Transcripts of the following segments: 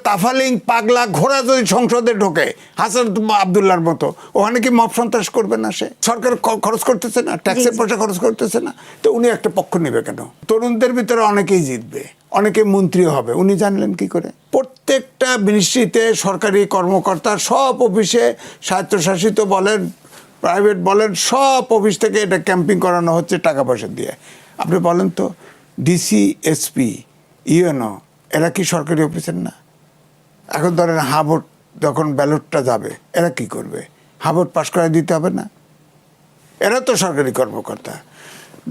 তাফালিং পাগলা ঘোড়া যদি সংসদে ঢোকে হাসান আব্দুল্লাহর মতো, ওখানে কি মব সন্ত্রাস করবে না? সে সরকার খরচ করতেছে না, ট্যাক্সের পয়সা খরচ করতেছে না, তো উনি একটা পক্ষ নেবে কেন? তরুণদের ভিতরে অনেকেই জিতবে, অনেকে মন্ত্রী হবে, উনি জানলেন কি করে? প্রত্যেকটা মিনিস্ট্রিতে সরকারি কর্মকর্তা সব অফিসে, স্বায়ত্তশাসিত বলেন প্রাইভেট বলেন, সব অফিস থেকে এটা ক্যাম্পিং করানো হচ্ছে টাকা পয়সা দিয়ে। আপনি বলেন তো, ডিসি, এসপি, ইউএনও এরা কি সরকারি অফিসের না? এখন ধরেন হাবোর্ড যখন ব্যালটটা যাবে, এরা কি করবে? হাবোর্ড পাশ করে দিতে হবে না? এরা তো সরকারি কর্মকর্তা।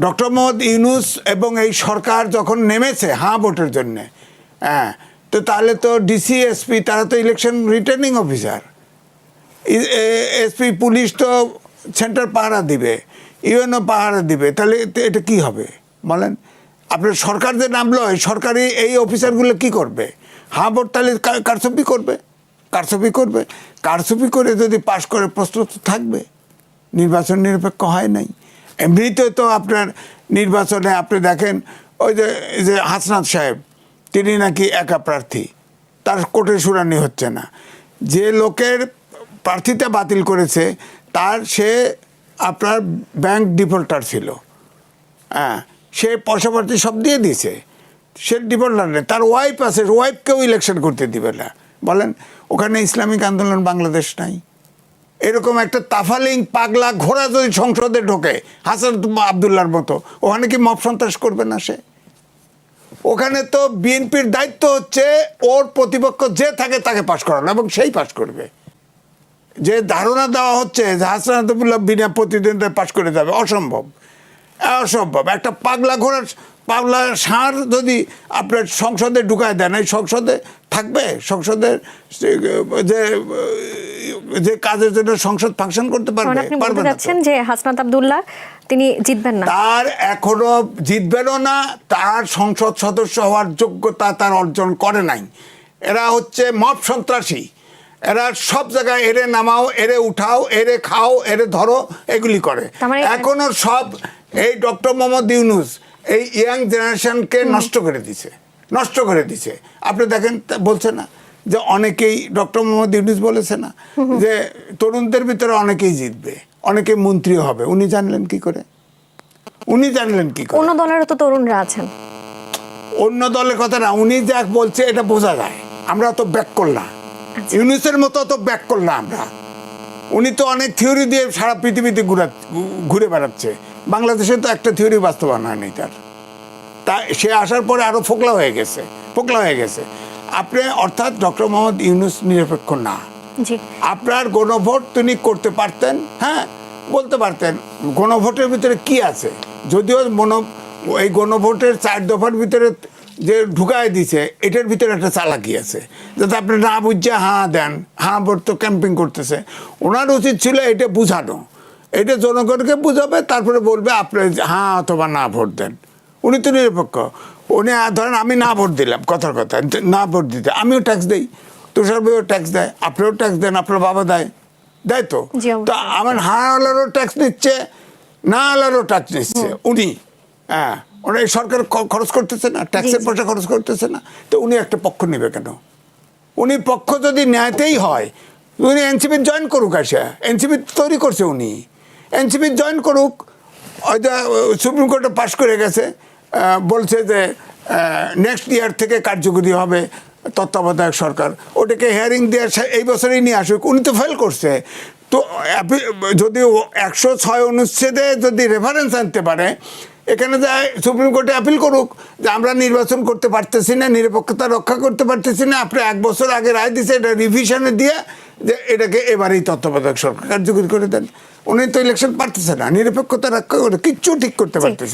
ডক্টর মোহাম্মদ ইউনূস এবং এই সরকার যখন নেমেছে ভোটের জন্যে, হ্যাঁ, তো তাহলে তো ডিসি, এসপি তারা তো election returning officer. SP police তো সেন্টার পাহারা দিবে, ইউএনও পাহারা দিবে, তাহলে এটা কি হবে বলেন? আপনার সরকার যে নামলো, সরকারি এই অফিসারগুলো কি করবে? ভোট তাহলে কারচুপি করবে, কারচুপি করে যদি পাশ করে প্রশ্ন তো থাকবে। নির্বাচন নিরপেক্ষ হয় নাই। এমনিতে তো আপনার নির্বাচনে আপনি দেখেন ওই যে হাসনাত সাহেব, তিনি নাকি একা প্রার্থী, তার কোর্টে শুনানি হচ্ছে না। যে লোকের প্রার্থিতা বাতিল করেছে সে আপনার ব্যাংক ডিফল্টার ছিল, হ্যাঁ, সে পয়সা পাতি সব দিয়ে দিয়েছে, সে ডিফল্টার নেই, তার ওয়াইফ আছে, ওয়াইফকেও ইলেকশন করতে দিবে না। বলেন, ওখানে ইসলামিক আন্দোলন বাংলাদেশ নাই? এরকম একটা তাফালিং পাগলা ঘোড়া যদি সংসদে ঢোকে হাসান আব্দুল্লাহর মতো, ওখানে কি মব সন্ত্রাস করবে না? সে ওখানে তো বিএনপির দায়িত্ব হচ্ছে ওর প্রতিপক্ষ যে থাকে তাকে পাশ করানো, এবং সেই পাশ করবে। যে ধারণা দেওয়া হচ্ছে যে হাসান আব্দুল্লাহ বিনা প্রতিদ্বন্দ্বিতায় পাশ করে যাবে, অসম্ভব। একটা পাগলা ষাঁড় যদি আপনার সংসদে ঢুকায় দেন, এই সংসদে থাকবে? সংসদের যে কাজের জন্য সংসদ ফাংশন করতে পারবে? পারবে না। যে হাসনাত আব্দুল্লাহ তিনি জিতবেন না, তার এখনো জিতবেনও না, তার সংসদ সদস্য হওয়ার যোগ্যতা তার অর্জন করে নাই। এরা হচ্ছে মব সন্ত্রাসী, এরা সব জায়গায় এরে নামাও, এরে উঠাও, এরে খাও, এরে ধরো, এগুলি করে। এখনো সব এই ডক্টর মোহাম্মদ ইউনূস এই ইয়াং জেনারেশনকে নষ্ট করে দিছে। আপনি দেখেন, বলছে না যে অনেকেই, ডক্টর মোহাম্মদ ইউনূস বলেছে না যে তরুণদের ভিতরে অনেকেই জিতবে, অনেকে মন্ত্রী হবে। উনি জানলেন কি করে? অন্য দলেরও তো তরুণরা আছেন। অন্য দলের কথা না, উনি যা বলছে এটা বোঝা যায়। আমরা তো ব্যাক করলাম, ইউনূসের মতো তো ব্যাক করলাম আমরা। উনি তো অনেক থিওরি দিয়ে সারা পৃথিবীতে ঘুরে বেড়াচ্ছে। বাংলাদেশে তো একটা থিওরি বাস্তবায়ন হয়নি তার। তা সে আসার পরে আরো ফোকলা হয়ে গেছে। আপনি, অর্থাৎ ডক্টর মোহাম্মদ ইউনূস নিরপেক্ষ না। আপনার গণভোট তিনি করতে পারতেন, হ্যাঁ, বলতে পারতেন গণভোটের ভিতরে কি আছে। যদিও এই গণভোটের 4 দফার ভিতরে যে ঢুকায় দিছে, এটার ভিতরে একটা চালাকি আছে, যাতে আপনি না বুঝছে দেন, ভোট তো ক্যাম্পিং করতেছে। ওনার উচিত ছিল এটা বুঝানো, এটা জনগণকে বুঝাবে, তারপরে বলবে আপনি অথবা না ভোট দেন। উনি তো নিরপেক্ষ। উনি ধরেন আমি না ভোট দিলাম, কথার কথা, না ভোট দিতে আমিও ট্যাক্স দিই, তুষার ভাইও ট্যাক্স দেয়, আপনিও ট্যাক্স দেন, আপনার বাবা দেয় তো। তো আমার আলারও ট্যাক্স নিচ্ছে, না আলারও ট্যাক্স নিচ্ছে উনি। হ্যাঁ, ওরা এই সরকার খরচ করতেছে না, ট্যাক্সের পয়সা খরচ করতেছে না, তো উনি একটা পক্ষ নেবে কেন? উনি পক্ষ যদি নেয়তেই হয়, উনি এনসিপি জয়েন করুক। এনসিপি তৈরি করছে উনি, এনসিপি জয়েন করুক। ওইটা সুপ্রিম কোর্টে পাশ করে গেছে, বলছে যে নেক্সট ইয়ার থেকে কার্যকরী হবে তত্ত্বাবধায়ক সরকার। ওটাকে হিয়ারিং দেওয়ার এই বছরেই নিয়ে আসুক। উনি তো ফেল করছে। তো যদি 106 অনুচ্ছেদে যদি রেফারেন্স আনতে পারে, এখানে যায় সুপ্রিম কোর্টে আপিল করুক যে আমরা নির্বাচন করতে পারতেছি না, নিরপেক্ষতা রক্ষা করতে পারতেছি না, আপনি 1 বছর আগে রায় দিচ্ছে, এটা রিভিশনে দিয়ে যে এটাকে এবারেই তত্ত্বাবধায়ক সরকার কার্যকরী করে দেন। উনি তো ইলেকশন পারতেছে না, নিরপেক্ষতা রক্ষা করে কিচ্ছু ঠিক করতে পারতেছে।